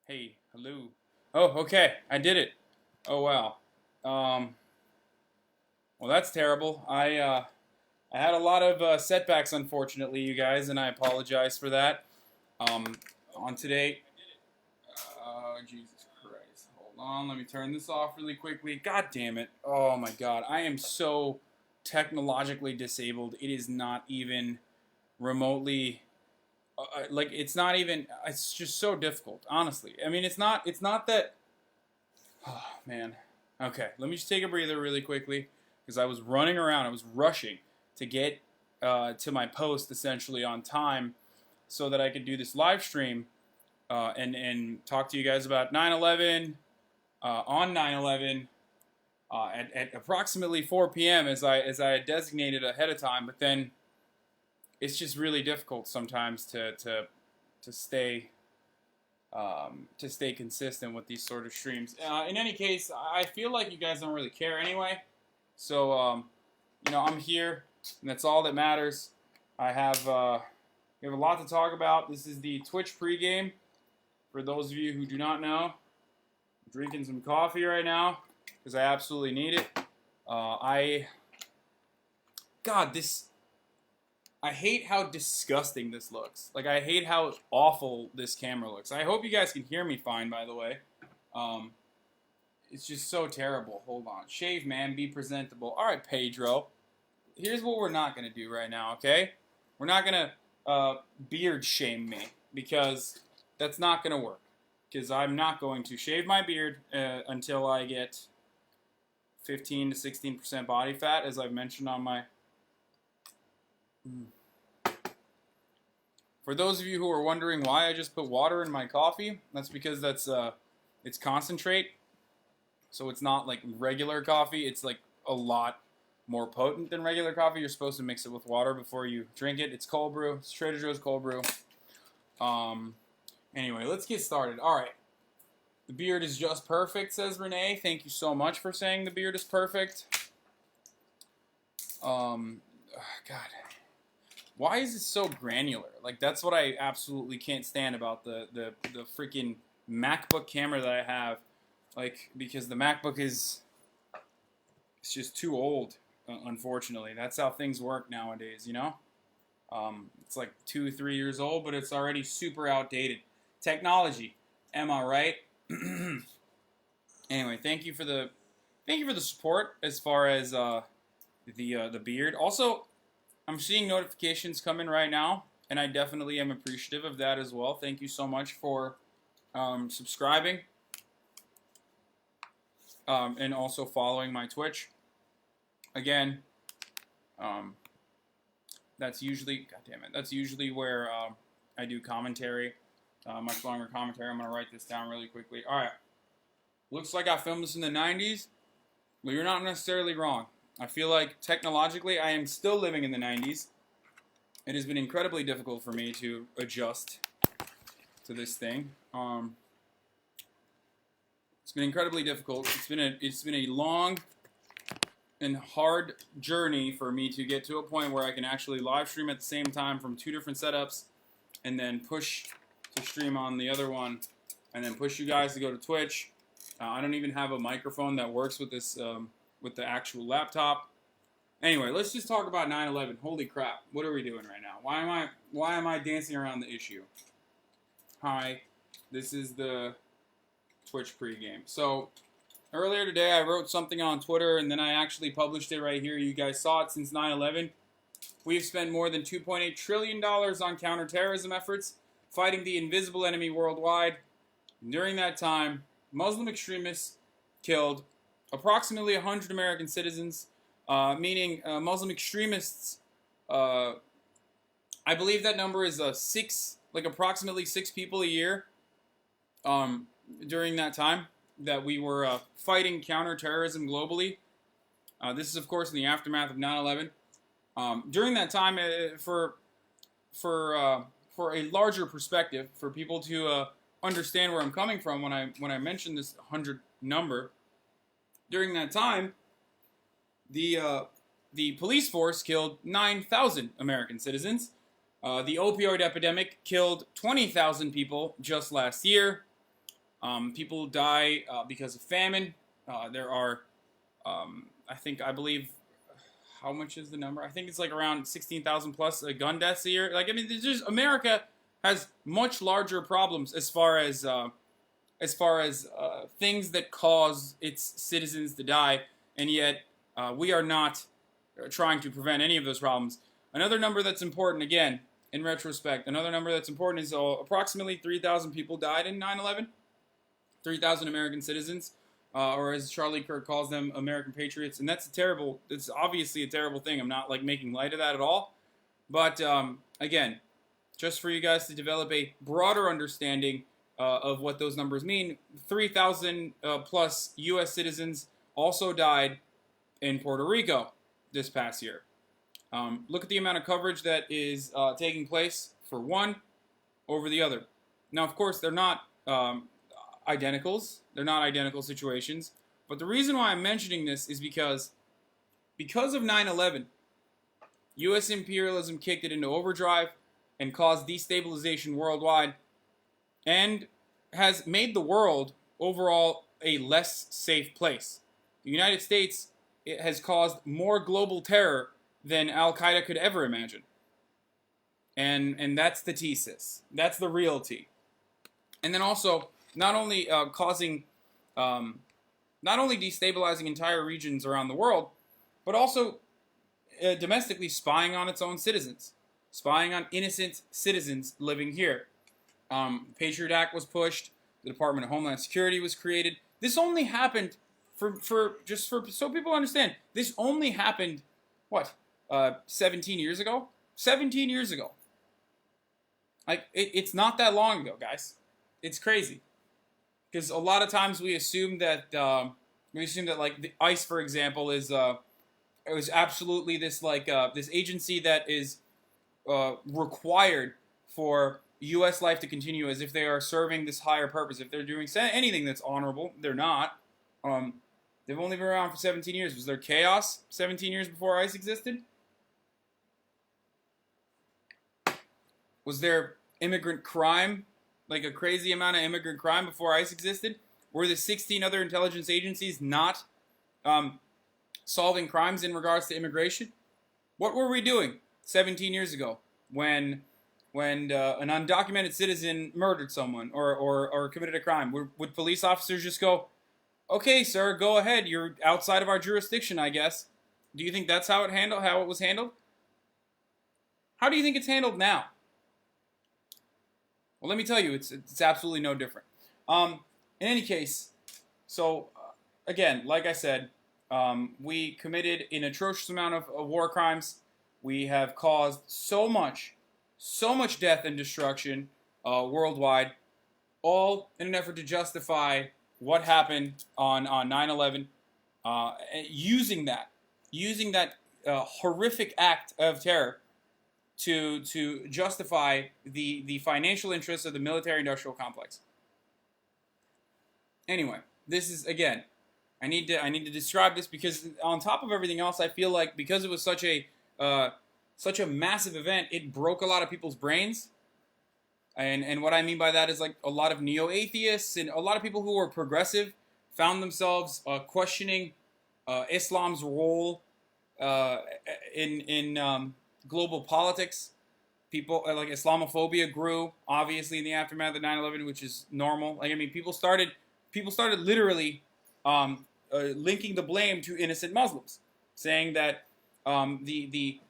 Hey, hello. Oh, okay, I did it. Oh wow. Well, that's terrible. I had a lot of setbacks, unfortunately, you guys, and I apologize for that. Um, on today. Jesus Christ. Hold on, let me turn this off really quickly. God damn it. Oh my God, I am so technologically disabled. It is not even remotely like it's not even. It's just so difficult, honestly. I mean, it's not. It's not that. Oh man. Okay, let me just take a breather really quickly because I was running around. I was rushing to get to my post essentially on time so that I could do this live stream and talk to you guys about 9/11 on 9/11 at approximately 4 p.m. as I had designated ahead of time. But then it's just really difficult sometimes to stay consistent with these sort of streams. In any case, I feel like you guys don't really care anyway. So, I'm here, and that's all that matters. We have a lot to talk about. This is the Twitch pregame. For those of you who do not know, I'm drinking some coffee right now because I absolutely need it. I hate how disgusting this looks. Like, I hate how awful this camera looks. I hope you guys can hear me fine, by the way. It's just so terrible. Hold on. Shave, man. Be presentable. All right, Pedro. Here's what we're not going to do right now, okay? We're not going to beard shame me because that's not going to work. Because I'm not going to shave my beard until I get 15 to 16% body fat, as I've mentioned on my... For those of you who are wondering why I just put water in my coffee, that's because it's concentrate. So it's not like regular coffee. It's like a lot more potent than regular coffee. You're supposed to mix it with water before you drink it. It's cold brew. It's Trader Joe's cold brew. Anyway, let's get started. All right. The beard is just perfect, says Renee. Thank you so much for saying the beard is perfect. God. Why is it so granular? Like, that's what I absolutely can't stand about the freaking MacBook camera that I have. Like, because the MacBook it's just too old, unfortunately. That's how things work nowadays, you know? It's like 2-3 years old, but it's already super outdated. Technology, am I right? Anyway, thank you for the support as far as the beard. Also, I'm seeing notifications come in right now, and I definitely am appreciative of that as well. Thank you so much for subscribing and also following my Twitch. Again, that's usually, that's usually where I do commentary, much longer commentary. I'm going to write this down really quickly. All right. Looks like I filmed this in the 90s. Well, you're not necessarily wrong. I feel like technologically I am still living in the 90s. It has been incredibly difficult for me to adjust to this thing. It's been incredibly difficult. It's been a long and hard journey for me to get to a point where I can actually live stream at the same time from 2 different setups and then push to stream on the other one and then push you guys to go to Twitch. I don't even have a microphone that works with this with the actual laptop. Anyway, let's just talk about 9/11. Holy crap. What are we doing right now? Why am I dancing around the issue? Hi. This is the Twitch pregame. So, earlier today I wrote something on Twitter and then I actually published it right here. You guys saw it. Since 9/11, we've spent more than $2.8 trillion on counterterrorism efforts, fighting the invisible enemy worldwide. During that time, Muslim extremists killed approximately 100 American citizens, meaning Muslim extremists, I believe that number is approximately 6 people a year during that time that we were fighting counterterrorism globally. This is, of course, in the aftermath of 9/11. During that time, for a larger perspective, for people to understand where I'm coming from when I mention this 100 number, during that time, the police force killed 9,000 American citizens. The opioid epidemic killed 20,000 people just last year. People die because of famine. There are, I believe, how much is the number? I think it's like around 16,000 plus gun deaths a year. Like, I mean, America has much larger problems as far as things that cause its citizens to die, and yet we are not trying to prevent any of those problems. Another number that's important, again, in retrospect, another number that's important is approximately 3,000 people died in 9/11. 3,000 American citizens, or as Charlie Kirk calls them, American patriots, and it's obviously a terrible thing. I'm not like making light of that at all, but again, just for you guys to develop a broader understanding of what those numbers mean, 3,000 plus U.S. citizens also died in Puerto Rico this past year. Look at the amount of coverage that is taking place for one over the other. Now, of course, they're not identicals. They're not identical situations. But the reason why I'm mentioning this is because of 9/11, U.S. imperialism kicked it into overdrive and caused destabilization worldwide, and has made the world overall a less safe place. The United States, it has caused more global terror than Al-Qaeda could ever imagine. And that's the thesis. That's the real tea. And then also, not only destabilizing entire regions around the world, but also domestically spying on its own citizens, spying on innocent citizens living here. Patriot Act was pushed. The Department of Homeland Security was created. This only happened so people understand. This only happened, 17 years ago? 17 years ago. Like, it's not that long ago, guys. It's crazy. Because a lot of times we assume that like the ICE, for example, is it was absolutely this this agency that is required for U.S. life to continue, as if they are serving this higher purpose. If they're doing anything that's honorable, they're not. They've only been around for 17 years. Was there chaos 17 years before ICE existed? Was there immigrant crime, like a crazy amount of immigrant crime before ICE existed? Were the 16 other intelligence agencies not solving crimes in regards to immigration? What were we doing 17 years ago when an undocumented citizen murdered someone or committed a crime? Would police officers just go, "Okay, sir, go ahead. You're outside of our jurisdiction, I guess"? Do you think that's how it was handled? How do you think it's handled now? Well, let me tell you, it's absolutely no different. In any case, so again, like I said, we committed an atrocious amount of war crimes. We have caused so much death and destruction worldwide, all in an effort to justify what happened on 9/11, using that horrific act of terror to justify the financial interests of the military-industrial complex. Anyway, this is, again, I need to describe this because on top of everything else, I feel like because it was such a massive event, it broke a lot of people's brains. And what I mean by that is, like, a lot of neo-atheists and a lot of people who were progressive found themselves questioning Islam's role in global politics. People, like, Islamophobia grew, obviously, in the aftermath of 9/11, which is normal. Like, I mean, people started literally linking the blame to innocent Muslims, saying that the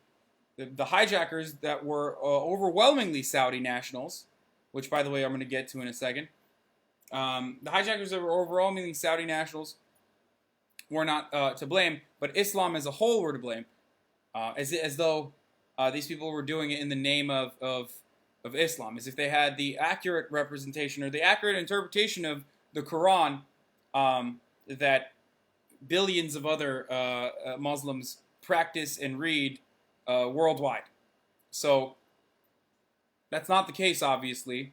hijackers that were overwhelmingly Saudi nationals, which, by the way, I'm going to get to in a second, the hijackers that were overwhelmingly Saudi nationals were not to blame, but Islam as a whole were to blame, as though these people were doing it in the name of Islam, as if they had the accurate representation or the accurate interpretation of the Quran that billions of other Muslims practice and read worldwide. So that's not the case, obviously.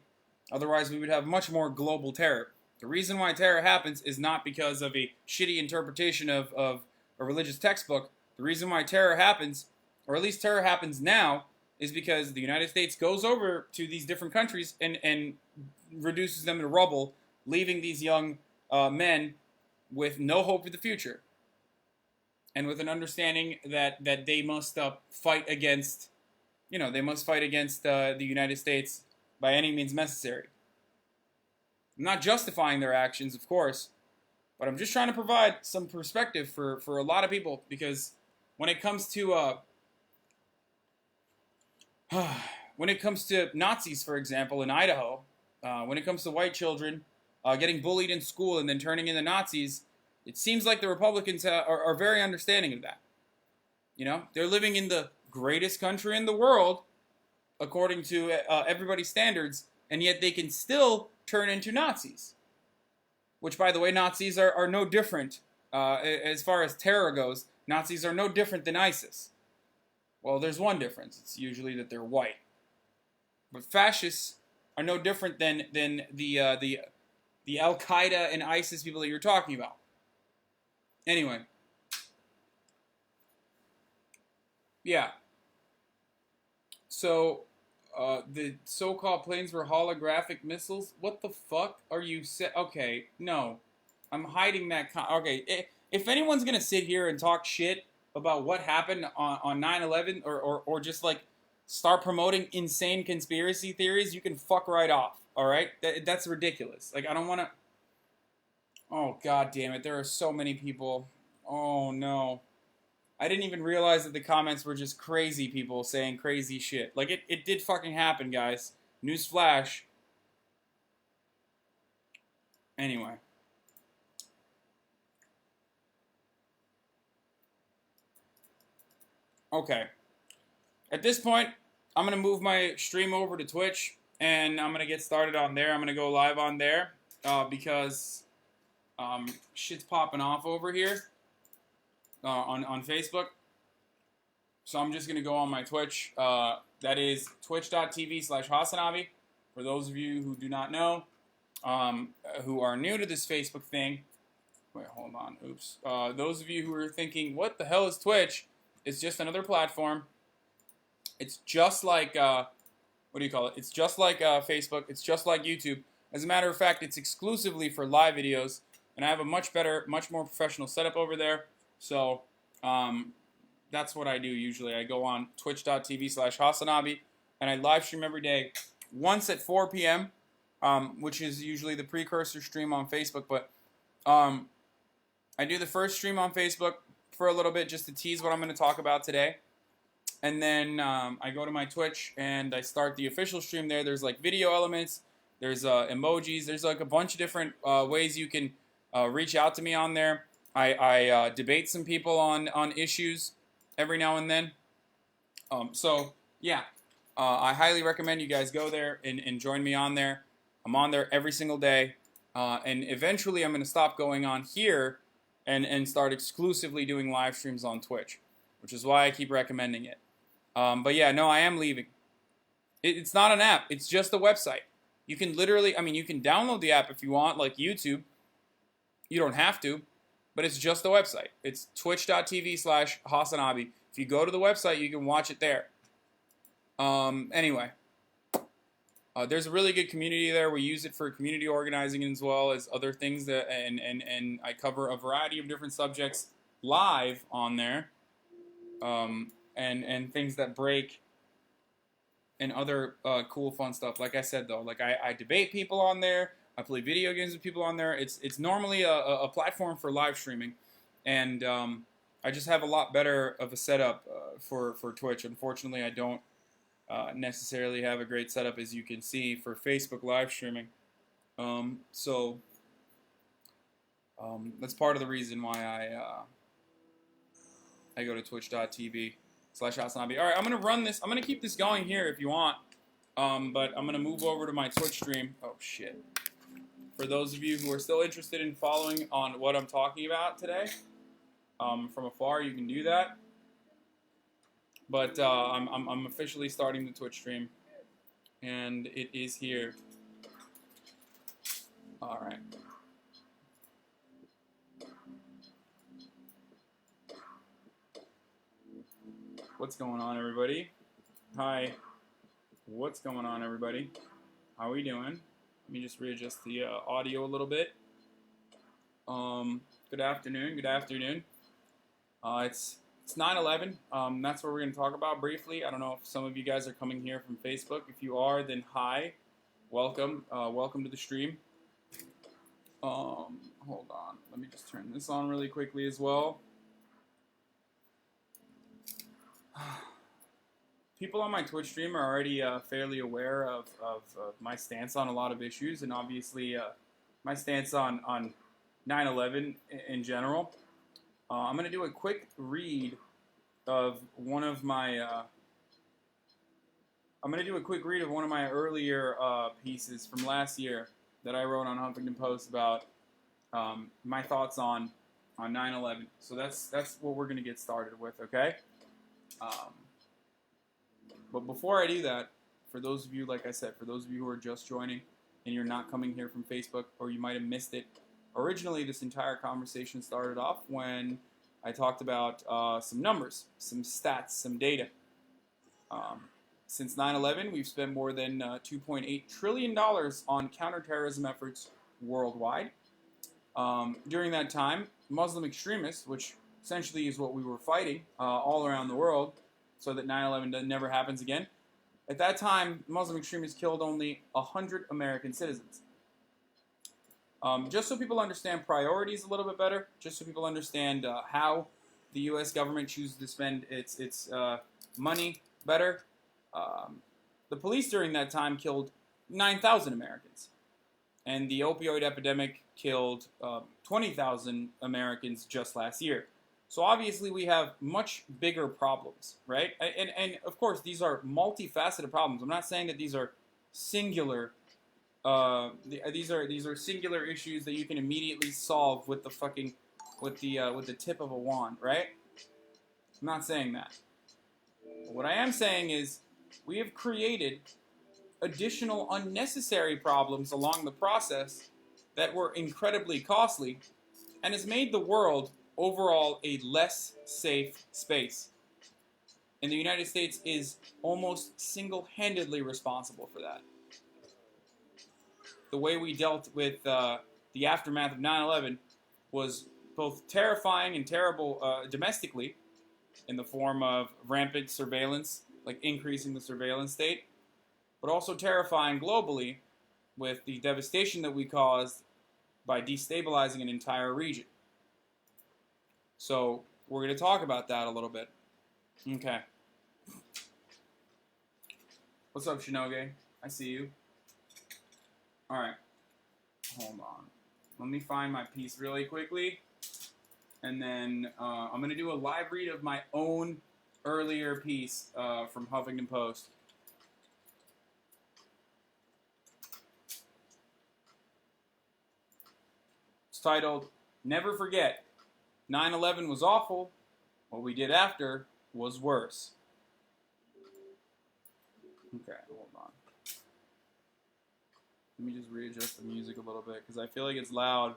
Otherwise, we would have much more global terror. The reason why terror happens is not because of a shitty interpretation of a religious textbook. The reason why terror happens, or at least terror happens now, is because the United States goes over to these different countries and reduces them to rubble leaving these young men with no hope for the future, and with an understanding that they must fight against, they must fight against the United States by any means necessary. I'm not justifying their actions, of course, but I'm just trying to provide some perspective for a lot of people, because when it comes to Nazis, for example, in Idaho, when it comes to white children getting bullied in school and then turning into Nazis, it seems like the Republicans are very understanding of that. They're living in the greatest country in the world, according to everybody's standards, and yet they can still turn into Nazis. Which, by the way, Nazis are no different, as far as terror goes. Nazis are no different than ISIS. Well, there's one difference. It's usually that they're white. But fascists are no different than the Al-Qaeda and ISIS people that you're talking about. Anyway. Yeah. So, the so-called planes were holographic missiles? What the fuck are you okay, no. I'm hiding that okay, if anyone's gonna sit here and talk shit about what happened on 9/11 or just like start promoting insane conspiracy theories, you can fuck right off, alright? That's ridiculous. Like, I don't wanna... Oh, god damn it, there are so many people. Oh, no. I didn't even realize that the comments were just crazy people saying crazy shit. Like, it did fucking happen, guys. Newsflash. Anyway. Okay. At this point, I'm going to move my stream over to Twitch, and I'm going to get started on there. I'm going to go live on there, because shit's popping off over here. On Facebook. So I'm just going to go on my Twitch. That is twitch.tv/hasanAbi. For those of you who do not know, who are new to this Facebook thing. Wait, hold on. Oops. Those of you who are thinking, what the hell is Twitch? It's just another platform. It's just like, what do you call it? It's just like Facebook. It's just like YouTube. As a matter of fact, it's exclusively for live videos. And I have a much better, much more professional setup over there. So, that's what I do usually. I go on twitch.tv/hasanAbi, and I live stream every day, once at 4 p.m., which is usually the precursor stream on Facebook. But I do the first stream on Facebook for a little bit just to tease what I'm going to talk about today. And then I go to my Twitch, and I start the official stream there. There's like video elements, there's emojis, there's like a bunch of different ways you can reach out to me on there. I debate some people on issues every now and then. So, yeah, I highly recommend you guys go there and join me on there. I'm on there every single day. And eventually I'm going to stop going on here and start exclusively doing live streams on Twitch, which is why I keep recommending it. But, yeah, no, I am leaving. It's not an app. It's just a website. You can literally, you can download the app if you want, like YouTube. You don't have to. But it's just the website. It's twitch.tv/hasanAbi. If you go to the website, you can watch it there. Anyway. There's a really good community there. We use it for community organizing as well as other things. That and I cover a variety of different subjects live on there. And things that break and other cool, fun stuff. Like I said, though, like I debate people on there. I play video games with people on there. It's normally a platform for live streaming, and I just have a lot better of a setup for Twitch. Unfortunately, I don't necessarily have a great setup, as you can see, for Facebook live streaming. So that's part of the reason why I go to twitch.tv/hasanAbi. All right, I'm gonna run this. I'm gonna keep this going here if you want, but I'm gonna move over to my Twitch stream. Oh shit. For those of you who are still interested in following on what I'm talking about today, from afar, you can do that. But I'm officially starting the Twitch stream, and it is here. All right. What's going on, everybody? Hi. What's going on, everybody? How are we doing? Let me just readjust the audio a little bit. Good afternoon. Good afternoon. It's 9/11. That's what we're going to talk about briefly. I don't know if some of you guys are coming here from Facebook. If you are, then hi, welcome, welcome to the stream. Hold on. Let me just turn this on really quickly as well. People on my Twitch stream are already fairly aware of my stance on a lot of issues, and obviously my stance on 9/11 in general. I'm going to do a quick read of one of my earlier pieces from last year that I wrote on Huffington Post about my thoughts on 9/11. So that's what we're going to get started with, okay? But before I do that, for those of you, like I said, for those of you who are just joining and you're not coming here from Facebook, or you might have missed it, originally this entire conversation started off when I talked about some numbers, some stats, some data. Since 9/11, we've spent more than $2.8 trillion on counterterrorism efforts worldwide. During that time, Muslim extremists, which essentially is what we were fighting all around the world, so that 9/11 never happens again. At that time, Muslim extremists killed only 100 American citizens. Just so people understand priorities a little bit better, just so people understand how the U.S. government chooses to spend its money better, the police during that time killed 9,000 Americans. And the opioid epidemic killed 20,000 Americans just last year. So obviously we have much bigger problems, right? And of course these are multifaceted problems. I'm not saying that these are singular. These are singular issues that you can immediately solve with the tip of a wand, right? I'm not saying that. What I am saying is we have created additional unnecessary problems along the process that were incredibly costly, and has made the world overall a less safe space. And the United States is almost single-handedly responsible for that. The way we dealt with the aftermath of 9/11 was both terrifying and terrible domestically, in the form of rampant surveillance, like increasing the surveillance state, but also terrifying globally with the devastation that we caused by destabilizing an entire region. So we're going to talk about that a little bit. Okay. What's up, Shinoge? I see you. All right. Hold on. Let me find my piece really quickly. And then I'm going to do a live read of my own earlier piece from Huffington Post. It's titled, "Never Forget, 9/11 was awful. What we did after was worse." Okay, hold on. Let me just readjust the music a little bit because I feel like it's loud.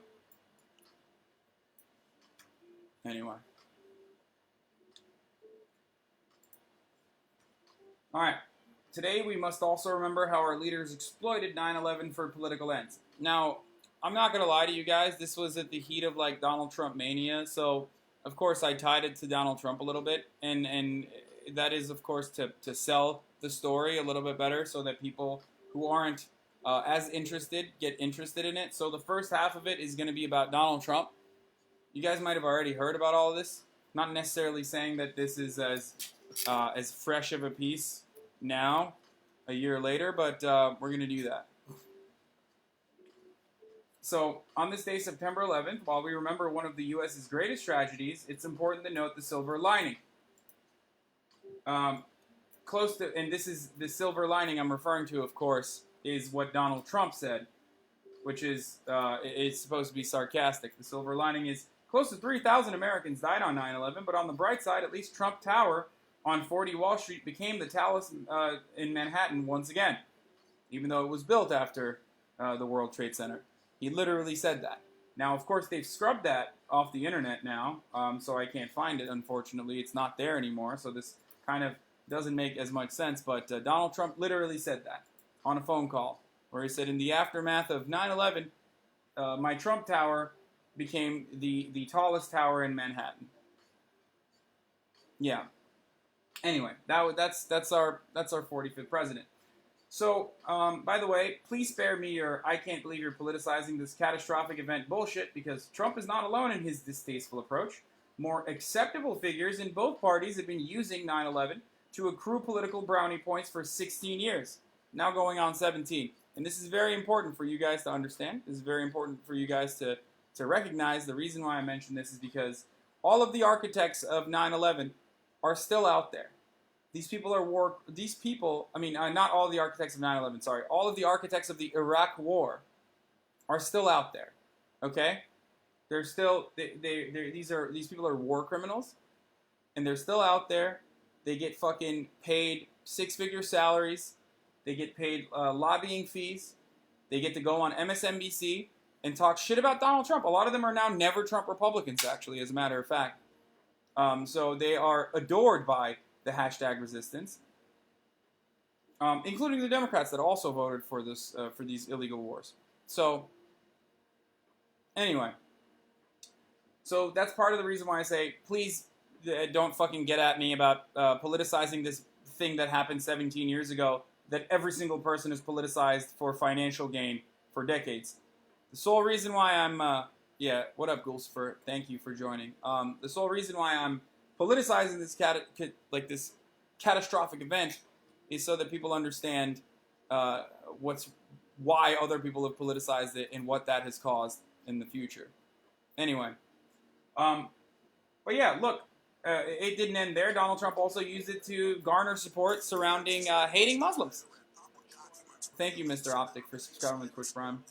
Anyway. Alright. Today we must also remember how our leaders exploited 9/11 for political ends. Now, I'm not going to lie to you guys. This was at the heat of like Donald Trump mania. So, of course, I tied it to Donald Trump a little bit. And that is, of course, to sell the story a little bit better so that people who aren't as interested get interested in it. So the first half of it is going to be about Donald Trump. You guys might have already heard about all of this. Not necessarily saying that this is as fresh of a piece now, a year later, but we're going to do that. So, on this day, September 11th, while we remember one of the U.S.'s greatest tragedies, it's important to note the silver lining. And this is the silver lining I'm referring to, of course, is what Donald Trump said, which is, it's supposed to be sarcastic. The silver lining is close to 3,000 Americans died on 9/11, but on the bright side, at least Trump Tower on 40 Wall Street became the Talus in Manhattan once again, even though it was built after the World Trade Center. He literally said that. Now, of course, they've scrubbed that off the internet now, so I can't find it, unfortunately. It's not there anymore, so this kind of doesn't make as much sense, but Donald Trump literally said that on a phone call where he said, in the aftermath of 9/11, my Trump Tower became the tallest tower in Manhattan. Yeah. Anyway, that's our 45th president. So, by the way, please spare me your I can't believe you're politicizing this catastrophic event bullshit, because Trump is not alone in his distasteful approach. More acceptable figures in both parties have been using 9/11 to accrue political brownie points for 16 years, now going on 17. And this is very important for you guys to understand. This is very important for you guys to recognize. The reason why I mention this is because all of the architects of 9/11 are still out there. These people are not all the architects of 9/11, sorry. All of the architects of the Iraq War are still out there. Okay? They're still, these people are war criminals, and they're still out there. They get fucking paid six-figure salaries. They get paid lobbying fees. They get to go on MSNBC and talk shit about Donald Trump. A lot of them are now never Trump Republicans, actually, as a matter of fact. So they are adored by the hashtag resistance, including the Democrats that also voted for this for these illegal wars. So anyway, so that's part of the reason why I say, please don't fucking get at me about politicizing this thing that happened 17 years ago that every single person has politicized for financial gain for decades. The sole reason why I'm what up, Gulsfer? Thank you for joining. The sole reason why I'm politicizing this this catastrophic event is so that people understand why other people have politicized it and what that has caused in the future. Anyway, but yeah, look, it didn't end there. Donald Trump also used it to garner support surrounding hating Muslims. Thank you, Mr. Optic, for subscribing with Twitch Prime.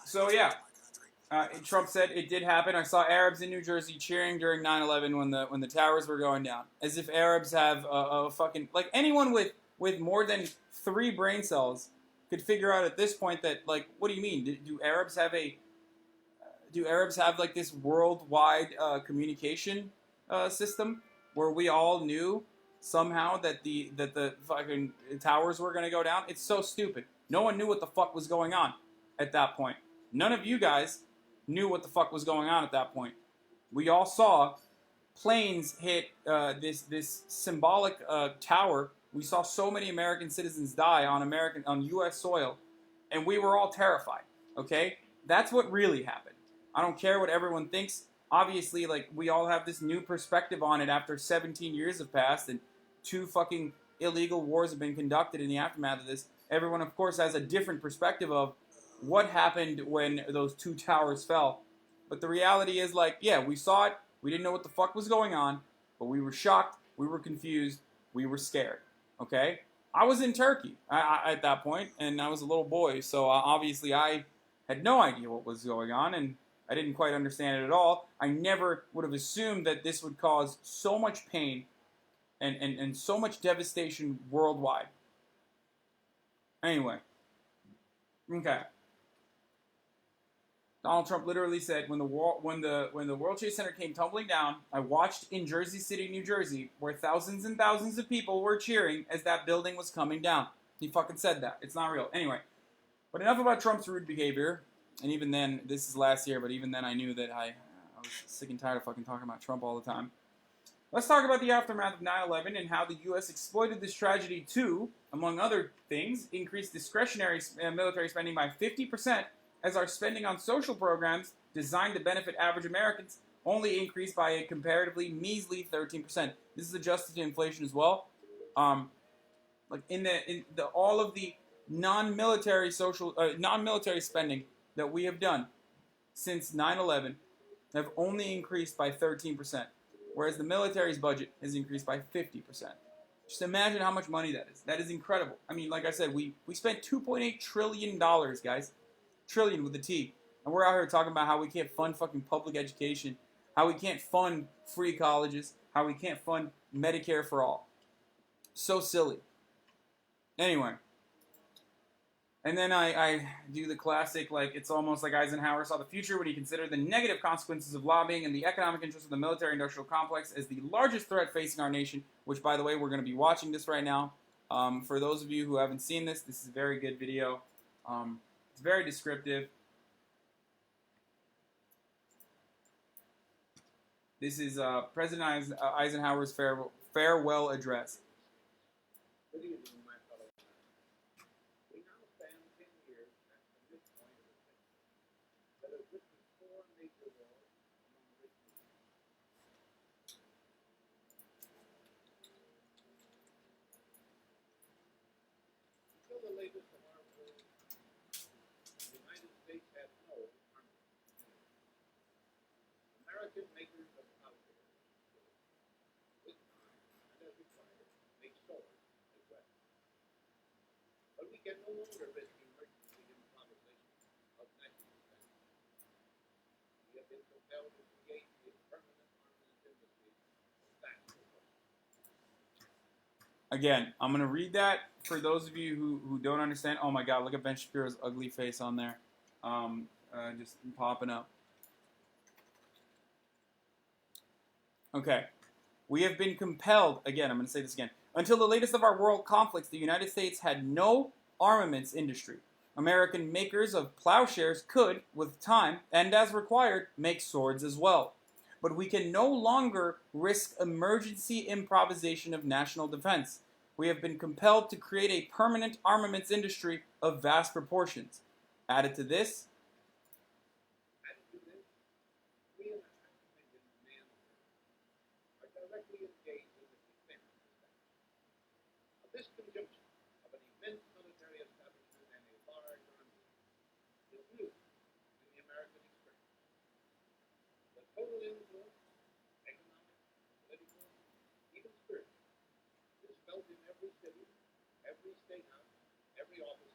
So yeah. Trump said it did happen. I saw Arabs in New Jersey cheering during 9/11 when the towers were going down. As if Arabs have a fucking... Like, anyone with more than 3 brain cells could figure out at this point that, like, what do you mean? Do Arabs have like this worldwide communication system where we all knew somehow that the fucking towers were going to go down? It's so stupid. No one knew what the fuck was going on at that point. None of you guys knew what the fuck was going on at that point. We all saw planes hit this symbolic tower. We saw so many American citizens die on U.S. soil, and we were all terrified. Okay, that's what really happened. I don't care what everyone thinks. Obviously, like, we all have this new perspective on it after 17 years have passed and 2 fucking illegal wars have been conducted in the aftermath of this. Everyone, of course, has a different perspective of what happened when those 2 towers fell. But the reality is, like, yeah, we saw it. We didn't know what the fuck was going on, but we were shocked. We were confused. We were scared. Okay? I was in Turkey at that point, and I was a little boy, so obviously I had no idea what was going on, and I didn't quite understand it at all. I never would have assumed that this would cause so much pain and so much devastation worldwide. Anyway. Okay. Donald Trump literally said, when the World Trade Center came tumbling down, I watched in Jersey City, New Jersey, where thousands and thousands of people were cheering as that building was coming down. He fucking said that. It's not real. Anyway, but enough about Trump's rude behavior. And even then, this is last year, but even then I knew that I was sick and tired of fucking talking about Trump all the time. Let's talk about the aftermath of 9/11 and how the U.S. exploited this tragedy to, among other things, increase discretionary military spending by 50%, as our spending on social programs designed to benefit average Americans only increased by a comparatively measly 13%. This is adjusted to inflation as well. Like all of the non-military spending that we have done since 9/11 have only increased by 13%, whereas the military's budget has increased by 50%. Just imagine how much money that is. That is incredible. I mean, like I said, we spent $2.8 trillion, guys. Trillion with a T. And we're out here talking about how we can't fund fucking public education, how we can't fund free colleges, how we can't fund Medicare for all. So silly. Anyway. And then I do the classic, like, it's almost like Eisenhower saw the future when he considered the negative consequences of lobbying and the economic interests of the military-industrial complex as the largest threat facing our nation, which, by the way, we're going to be watching this right now. For those of you who haven't seen this, this is a very good video. It's very descriptive. This is President Eisenhower's farewell address. Good evening, my fellow Americans. We now stand 10 years at the midpoint of a century that has witnessed 4 major wars among rich nations. Until the latest of our wars, the United States had no armament. American makers of outfit with time and as required make swords as well. But we can no longer risk emergency improvisation of national defense. We have been compelled to create a permanent armament industry of vast proportions. Again, I'm going to read that for those of you who don't understand. Oh my God, look at Ben Shapiro's ugly face on there. Just popping up. Okay. We have been compelled, again, I'm going to say this again. Until the latest of our world conflicts, the United States had no armaments industry. American makers of plowshares could, with time, and as required, make swords as well. But we can no longer risk emergency improvisation of national defense. We have been compelled to create a permanent armaments industry of vast proportions. Added to this, We and a half million men are directly engaged in the defense of this conjunction of an immense military establishment and a large army is new in the American experience. The total influence, economic, political, even spiritual, is felt in every city, every state house, every office